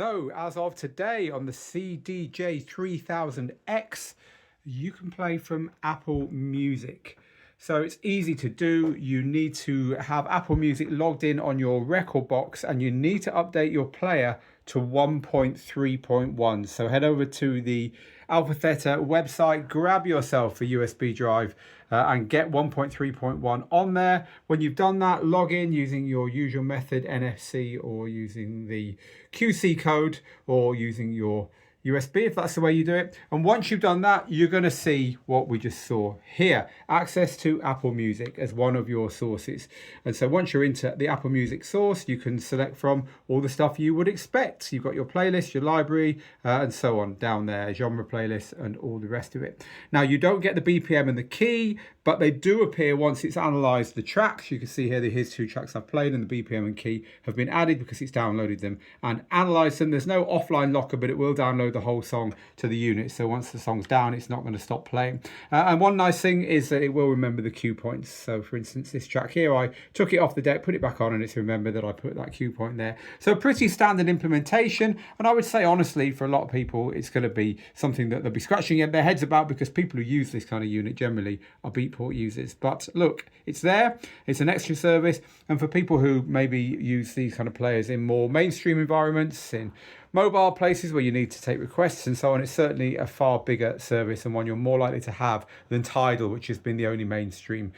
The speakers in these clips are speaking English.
So as of today on the CDJ-3000X, you can play from Apple Music. So it's easy to do. You need to have Apple Music logged in on your record box and you need to update your player to 1.3.1. So head over to the Alpha Theta website, grab yourself a USB drive and get 1.3.1 on there. When you've done that, log in using your usual method, NFC, or using the QC code, or using your USB if that's the way you do it. And once you've done that, you're going to see what we just saw here, access to Apple Music as one of your sources. And so once you're into the Apple Music source, you can select from all the stuff you would expect. You've got your playlist, your library, and so on down there, genre playlist and all the rest of it. Now you don't get the BPM and the key, but they do appear once it's analyzed the tracks. You can see here that here's 2 tracks I've played and the BPM and key have been added because it's downloaded them and analyzed them. There's no offline locker, but it will download the whole song to the unit. So once the song's down, it's not going to stop playing. And one nice thing is that it will remember the cue points. So for instance, this track here, I took it off the deck, put it back on, and it's remembered that I put that cue point there. So pretty standard implementation. And I would say, honestly, for a lot of people, it's going to be something that they'll be scratching their heads about because people who use this kind of unit generally are Beatport users. But look, it's there. It's an extra service. And for people who maybe use these kind of players in more mainstream environments, in mobile places where you need to take requests and so on, it's certainly a far bigger service and one you're more likely to have than Tidal, which has been the only mainstream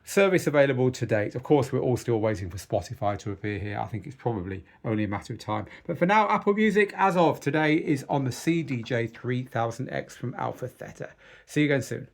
service available to date. Of course, we're all still waiting for Spotify to appear here. I think it's probably only a matter of time. But for now, Apple Music, as of today, is on the CDJ-3000X from Alpha Theta. See you again soon.